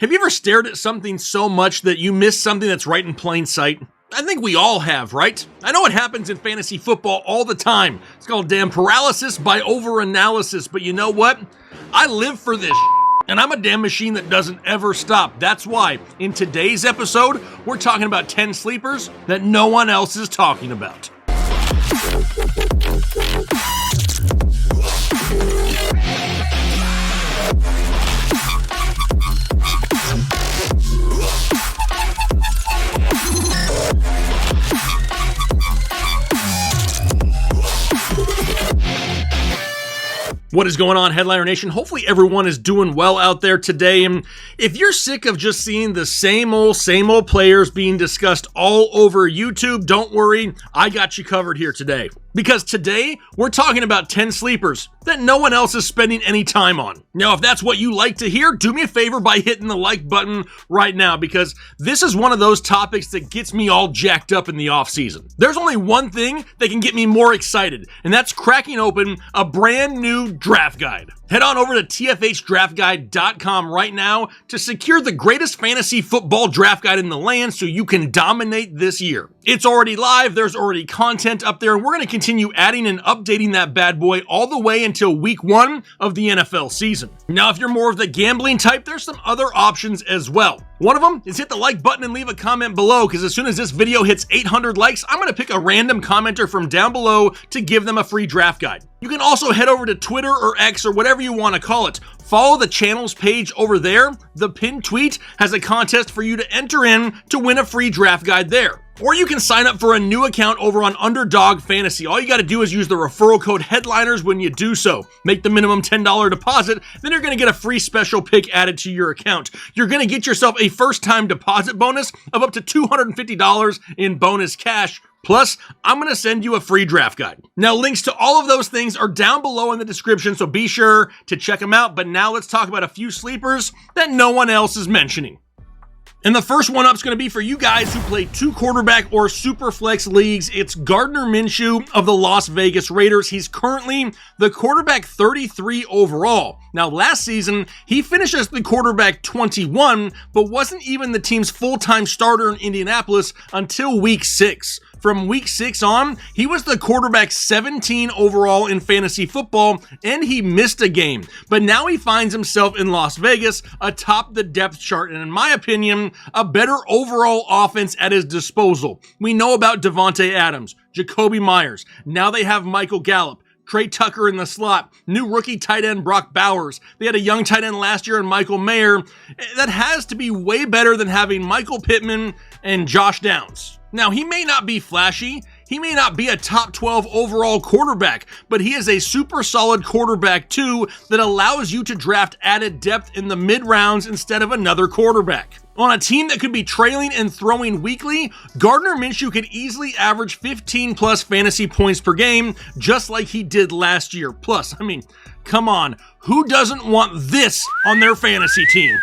Have you ever stared at something so much that you miss something that's right in plain sight? I think we all have, right? I know it happens in fantasy football all the time. It's called damn paralysis by overanalysis, but you know what? I live for this and I'm a damn machine that doesn't ever stop. That's why in today's episode, we're talking about 10 sleepers that no one else is talking about. What is going on, Headliner Nation? Hopefully everyone is doing well out there today. And if you're sick of just seeing the same old players being discussed all over YouTube, don't worry, I got you covered here today. Because today, we're talking about 10 sleepers that no one else is spending any time on. Now, if that's what you like to hear, do me a favor by hitting the like button right now, because this is one of those topics that gets me all jacked up in the off season. There's only one thing that can get me more excited, and that's cracking open a brand new draft guide. Head on over to tfhdraftguide.com right now to secure the greatest fantasy football draft guide in the land so you can dominate this year. It's already live, there's already content up there, and we're going to continue adding and updating that bad boy all the way until week 1 of the NFL season. Now, if you're more of the gambling type, there's some other options as well. One of them is hit the like button and leave a comment below, because as soon as this video hits 800 likes, I'm going to pick a random commenter from down below to give them a free draft guide. You can also head over to Twitter or X or whatever you want to call it. Follow the channel's page over there. The pinned tweet has a contest for you to enter in to win a free draft guide there. Or you can sign up for a new account over on Underdog Fantasy. All you got to do is use the referral code Headliners when you do so. Make the minimum $10 deposit, then you're going to get a free special pick added to your account. You're going to get yourself a first-time deposit bonus of up to $250 in bonus cash. Plus, I'm going to send you a free draft guide. Now, links to all of those things are down below in the description, so be sure to check them out. But now let's talk about a few sleepers that no one else is mentioning. And the first one up is going to be for you guys who play 2 quarterback or super flex leagues. It's Gardner Minshew of the Las Vegas Raiders. He's currently the quarterback 33 overall. Now, last season, he finished as the quarterback 21, but wasn't even the team's full-time starter in Indianapolis until week 6. From week 6 on, he was the quarterback 17 overall in fantasy football, and he missed a game. But now he finds himself in Las Vegas atop the depth chart, and in my opinion, a better overall offense at his disposal. We know about Devontae Adams, Jacoby Myers. Now they have Michael Gallup, Trey Tucker in the slot, new rookie tight end Brock Bowers. They had a young tight end last year in Michael Mayer. That has to be way better than having Michael Pittman and Josh Downs. Now, he may not be flashy, he may not be a top 12 overall quarterback, but he is a super solid quarterback too that allows you to draft added depth in the mid-rounds instead of another quarterback. On a team that could be trailing and throwing weekly, Gardner Minshew could easily average 15 plus fantasy points per game, just like he did last year. Plus, I mean, come on, who doesn't want this on their fantasy team?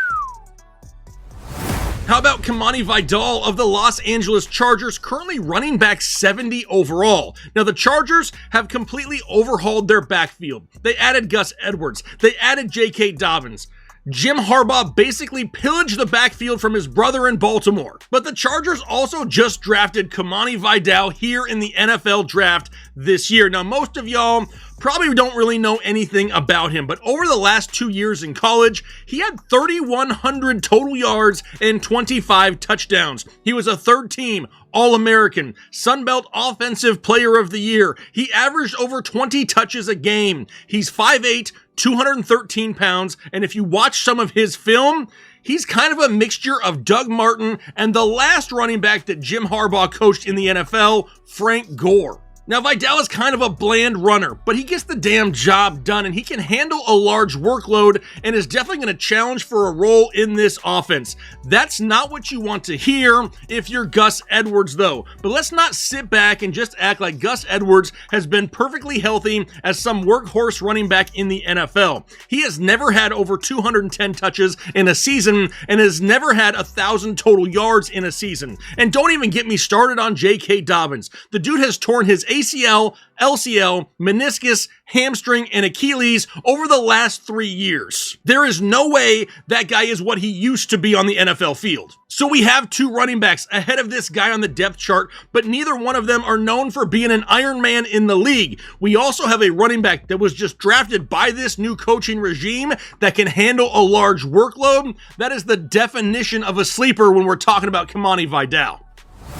How about Kamani Vidal of the Los Angeles Chargers, currently running back 70 overall? Now, the Chargers have completely overhauled their backfield. They added Gus Edwards. They added J.K. Dobbins. Jim Harbaugh basically pillaged the backfield from his brother in Baltimore. But the Chargers also just drafted Kamani Vidal here in the NFL draft this year. Now, most of y'all probably don't really know anything about him, but over the last 2 years in college, he had 3,100 total yards and 25 touchdowns. He was a third-team All-American, Sun Belt Offensive Player of the Year. He averaged over 20 touches a game. He's 5'8", 213 pounds, and if you watch some of his film, he's kind of a mixture of Doug Martin and the last running back that Jim Harbaugh coached in the NFL, Frank Gore. Now, Vidal is kind of a bland runner, but he gets the damn job done, and he can handle a large workload and is definitely going to challenge for a role in this offense. That's not what you want to hear if you're Gus Edwards, though. But let's not sit back and just act like Gus Edwards has been perfectly healthy as some workhorse running back in the NFL. He has never had over 210 touches in a season and has never had 1,000 total yards in a season. And don't even get me started on J.K. Dobbins. The dude has torn his ACL, LCL, meniscus, hamstring, and Achilles over the last 3 years. There is no way that guy is what he used to be on the NFL field. So we have 2 running backs ahead of this guy on the depth chart, but neither one of them are known for being an Iron Man in the league. We also have a running back that was just drafted by this new coaching regime that can handle a large workload. That is the definition of a sleeper when we're talking about Kamani Vidal.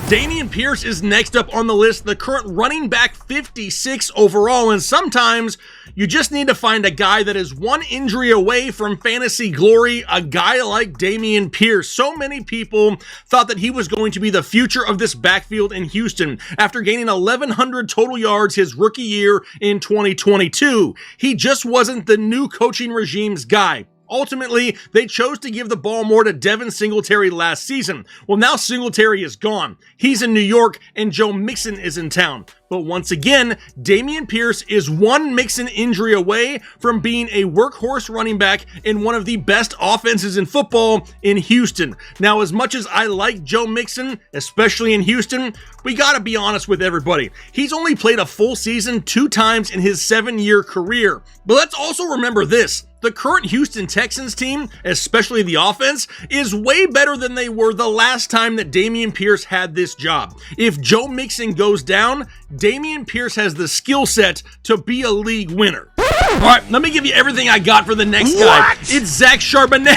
Damen Pierce is next up on the list, the current running back 56 overall, and sometimes you just need to find a guy that is one injury away from fantasy glory, a guy like Damen Pierce. So many people thought that he was going to be the future of this backfield in Houston after gaining 1,100 total yards his rookie year in 2022. He just wasn't the new coaching regime's guy. Ultimately, they chose to give the ball more to Devin Singletary last season. Well, now Singletary is gone. He's in New York, and Joe Mixon is in town. But once again, Damen Pierce is one Mixon injury away from being a workhorse running back in one of the best offenses in football in Houston. Now, as much as I like Joe Mixon, especially in Houston, we gotta be honest with everybody. He's only played a full season 2 times in his 7-year career. But let's also remember this. The current Houston Texans team, especially the offense, is way better than they were the last time that Damen Pierce had this job. If Joe Mixon goes down, Damen Pierce has the skill set to be a league winner. All right, let me give you everything I got for the next guy. It's Zach Charbonnet.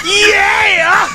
Yeah!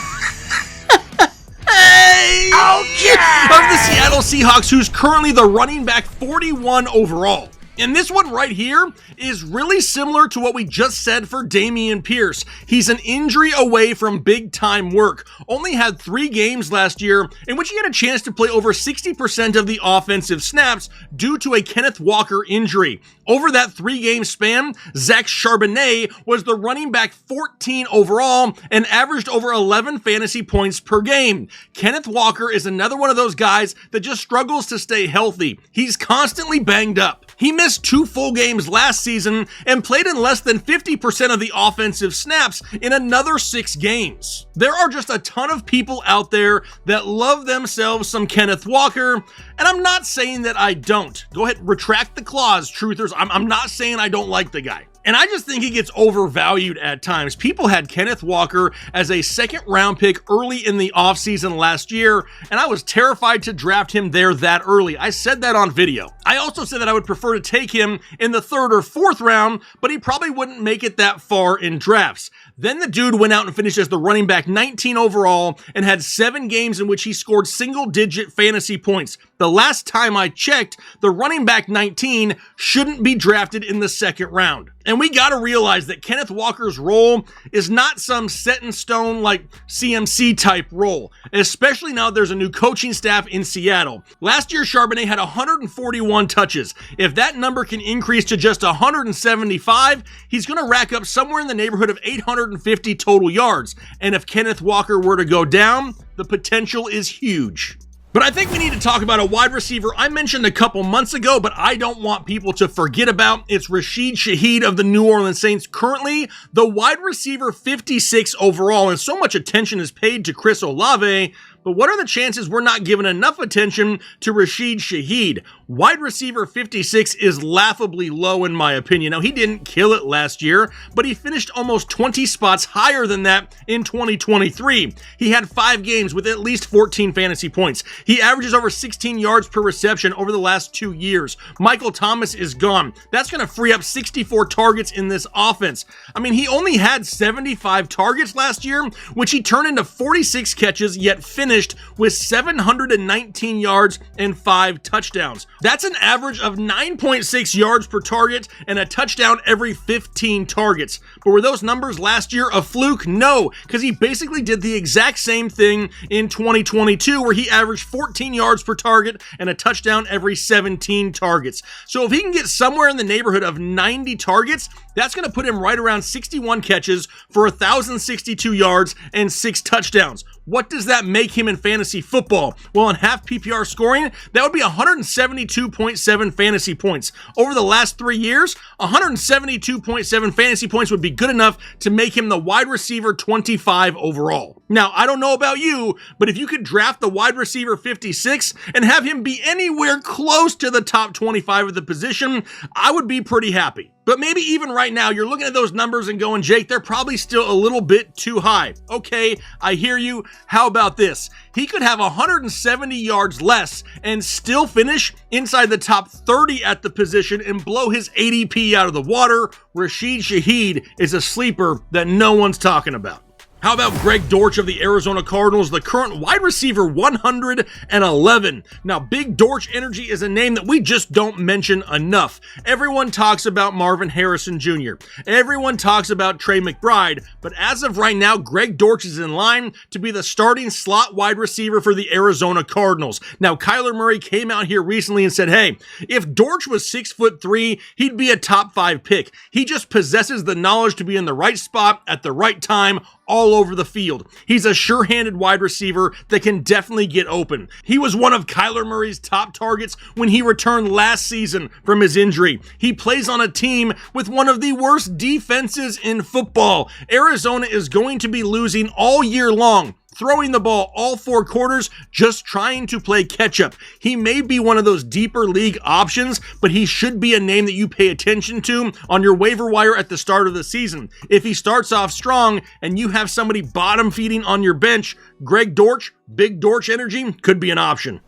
Hey! Okay! Of the Seattle Seahawks, who's currently the running back 41 overall. And this one right here is really similar to what we just said for Damen Pierce. He's an injury away from big-time work. Only had 3 games last year in which he had a chance to play over 60% of the offensive snaps due to a Kenneth Walker injury. Over that 3-game span, Zach Charbonnet was the running back 14 overall and averaged over 11 fantasy points per game. Kenneth Walker is another one of those guys that just struggles to stay healthy. He's constantly banged up. He missed 2 full games last season and played in less than 50% of the offensive snaps in another 6 games. There are just a ton of people out there that love themselves some Kenneth Walker, and I'm not saying that I don't. Go ahead, retract the clause, truthers. I'm not saying I don't like the guy. And I just think he gets overvalued at times. People had Kenneth Walker as a 2nd-round pick early in the offseason last year, and I was terrified to draft him there that early. I said that on video. I also said that I would prefer to take him in the 3rd or 4th round, but he probably wouldn't make it that far in drafts. Then the dude went out and finished as the running back 19 overall and had 7 games in which he scored single-digit fantasy points. The last time I checked, the running back 19 shouldn't be drafted in the 2nd round. And we got to realize that Kenneth Walker's role is not some set in stone like CMC type role, especially now there's a new coaching staff in Seattle. Last year, Charbonnet had 141 touches. If that number can increase to just 175, he's going to rack up somewhere in the neighborhood of 850 total yards. And if Kenneth Walker were to go down, the potential is huge. But I think we need to talk about a wide receiver I mentioned a couple months ago, but I don't want people to forget about. It's Rasheed Shaheed of the New Orleans Saints, currently the wide receiver 56 overall, and so much attention is paid to Chris Olave. But what are the chances we're not giving enough attention to Rasheed Shaheed? Wide receiver 56 is laughably low in my opinion. Now, he didn't kill it last year, but he finished almost 20 spots higher than that in 2023. He had 5 games with at least 14 fantasy points. He averages over 16 yards per reception over the last 2 years. Michael Thomas is gone. That's going to free up 64 targets in this offense. I mean, he only had 75 targets last year, which he turned into 46 catches, yet finished with 719 yards and 5 touchdowns. That's an average of 9.6 yards per target and a touchdown every 15 targets. But were those numbers last year a fluke? No, because he basically did the exact same thing in 2022 where he averaged 14 yards per target and a touchdown every 17 targets. So if he can get somewhere in the neighborhood of 90 targets, that's going to put him right around 61 catches for 1,062 yards and 6 touchdowns. What does that make him in fantasy football? Well, in half PPR scoring, that would be 172.7 fantasy points. Over the last 3 years, 172.7 fantasy points would be good enough to make him the wide receiver 25 overall. Now, I don't know about you, but if you could draft the wide receiver 56 and have him be anywhere close to the top 25 of the position, I would be pretty happy. But maybe even right now, you're looking at those numbers and going, Jake, they're probably still a little bit too high. Okay, I hear you. How about this? He could have 170 yards less and still finish inside the top 30 at the position and blow his ADP out of the water. Rasheed Shaheed is a sleeper that no one's talking about. How about Greg Dortch of the Arizona Cardinals, the current wide receiver 111? Now, Big Dortch Energy is a name that we just don't mention enough. Everyone talks about Marvin Harrison Jr. Everyone talks about Trey McBride, but as of right now, Greg Dortch is in line to be the starting slot wide receiver for the Arizona Cardinals. Now, Kyler Murray came out here recently and said, hey, if Dortch was 6'3", he'd be a top 5 pick. He just possesses the knowledge to be in the right spot at the right time, all over the field. He's a sure-handed wide receiver that can definitely get open. He was one of Kyler Murray's top targets when he returned last season from his injury. He plays on a team with one of the worst defenses in football. Arizona is going to be losing all year long, throwing the ball all 4 quarters, just trying to play catch-up. He may be one of those deeper league options, but he should be a name that you pay attention to on your waiver wire at the start of the season. If he starts off strong and you have somebody bottom-feeding on your bench, Greg Dortch, Big Dortch Energy, could be an option.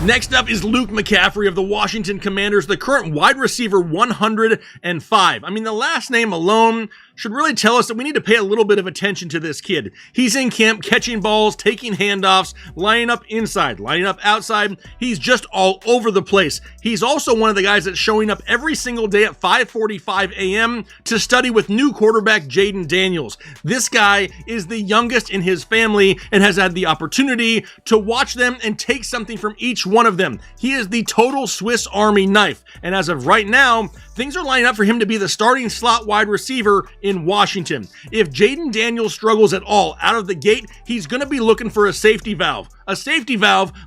Next up is Luke McCaffrey of the Washington Commanders, the current wide receiver 105. I mean, the last name alone should really tell us that we need to pay a little bit of attention to this kid. He's in camp catching balls, taking handoffs, lining up inside, lining up outside. He's just all over the place. He's also one of the guys that's showing up every single day at 5:45 a.m. to study with new quarterback Jayden Daniels. This guy is the youngest in his family and has had the opportunity to watch them and take something from each one of them. He is the total Swiss Army knife, and as of right now, things are lining up for him to be the starting slot wide receiver in Washington. If Jayden Daniels struggles at all out of the gate, he's going to be looking for a safety valve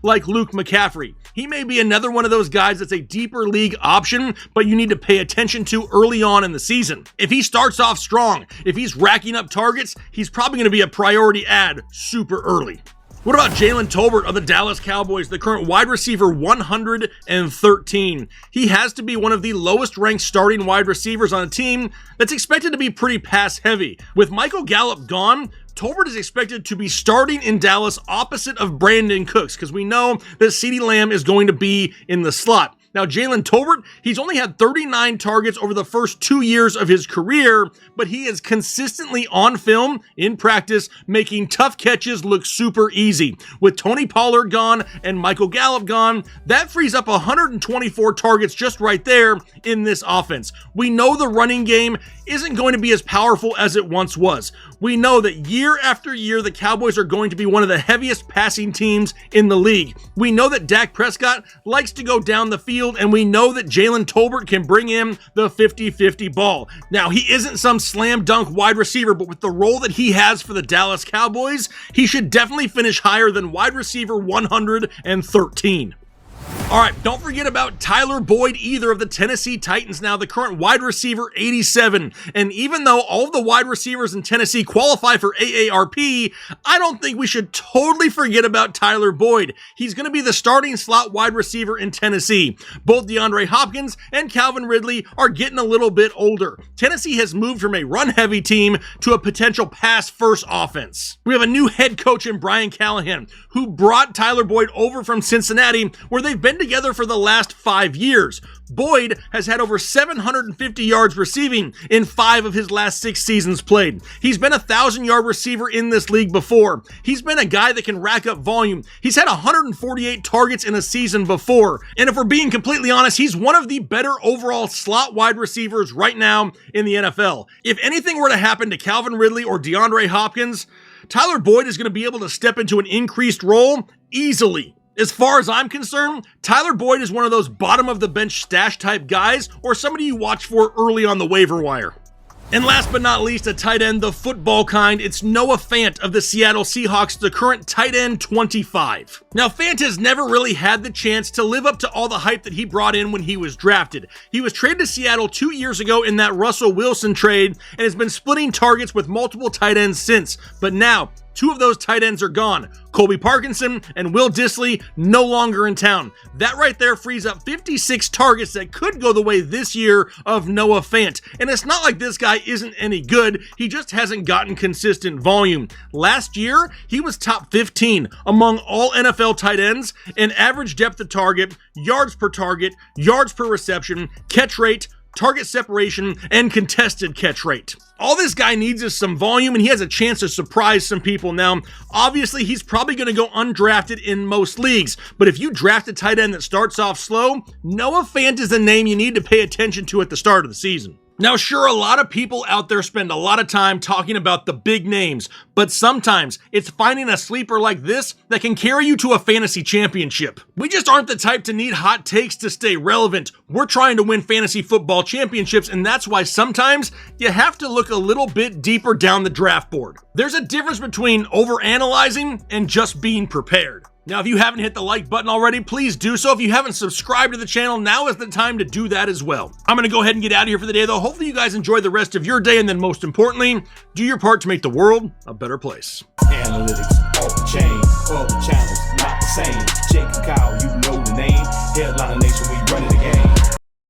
like Luke McCaffrey. He may be another one of those guys that's a deeper league option, but you need to pay attention to early on in the season. If he starts off strong, if he's racking up targets, he's probably going to be a priority add super early. What about Jaylen Tolbert of the Dallas Cowboys, the current wide receiver 113? He has to be one of the lowest ranked starting wide receivers on a team that's expected to be pretty pass heavy. With Michael Gallup gone, Tolbert is expected to be starting in Dallas opposite of Brandon Cooks, because we know that CeeDee Lamb is going to be in the slot. Now, Jaylen Tolbert, he's only had 39 targets over the first 2 years of his career, but he is consistently on film, in practice, making tough catches look super easy. With Tony Pollard gone and Michael Gallup gone, that frees up 124 targets just right there in this offense. We know the running game isn't going to be as powerful as it once was. We know that year after year, the Cowboys are going to be one of the heaviest passing teams in the league. We know that Dak Prescott likes to go down the field, and we know that Jaylen Tolbert can bring in the 50-50 ball. Now, he isn't some slam dunk wide receiver, but with the role that he has for the Dallas Cowboys, he should definitely finish higher than wide receiver 113. All right, don't forget about Tyler Boyd either of the Tennessee Titans, now the current wide receiver 87. And even though all of the wide receivers in Tennessee qualify for AARP, I don't think we should totally forget about Tyler Boyd. He's going to be the starting slot wide receiver in Tennessee. Both DeAndre Hopkins and Calvin Ridley are getting a little bit older. Tennessee has moved from a run-heavy team to a potential pass-first offense. We have a new head coach in Brian Callahan, who brought Tyler Boyd over from Cincinnati, where they've been together for the last 5 years. Boyd has had over 750 yards receiving in 5 of his last 6 seasons played. He's been a 1,000-yard receiver in this league before. He's been a guy that can rack up volume. He's had 148 targets in a season before. And if we're being completely honest, he's one of the better overall slot wide receivers right now in the NFL. If anything were to happen to Calvin Ridley or DeAndre Hopkins, Tyler Boyd is going to be able to step into an increased role easily. As far as I'm concerned, Tyler Boyd is one of those bottom-of-the-bench stash type guys, or somebody you watch for early on the waiver wire. And last but not least, a tight end, the football kind. It's Noah Fant of the Seattle Seahawks, the current tight end 25. Now, Fant has never really had the chance to live up to all the hype that he brought in when he was drafted. He was traded to Seattle 2 years ago in that Russell Wilson trade and has been splitting targets with multiple tight ends since. But now, 2 of those tight ends are gone. Colby Parkinson and Will Dissly no longer in town. That right there frees up 56 targets that could go the way this year of Noah Fant. And it's not like this guy isn't any good, he just hasn't gotten consistent volume. Last year, he was top 15 among all NFL tight ends in average depth of target, yards per reception, catch rate, target separation, and contested catch rate. All this guy needs is some volume, and he has a chance to surprise some people. Now, obviously, he's probably going to go undrafted in most leagues, but if you draft a tight end that starts off slow, Noah Fant is a name you need to pay attention to at the start of the season. Now, sure, a lot of people out there spend a lot of time talking about the big names, but sometimes it's finding a sleeper like this that can carry you to a fantasy championship. We just aren't the type to need hot takes to stay relevant. We're trying to win fantasy football championships, and that's why sometimes you have to look a little bit deeper down the draft board. There's a difference between overanalyzing and just being prepared. Now, if you haven't hit the like button already, please do so. If you haven't subscribed to the channel, now is the time to do that as well. I'm going to go ahead and get out of here for the day, though. Hopefully you guys enjoy the rest of your day, and then most importantly, do your part to make the world a better place. Analytics, all the chain, all the channels, not the same.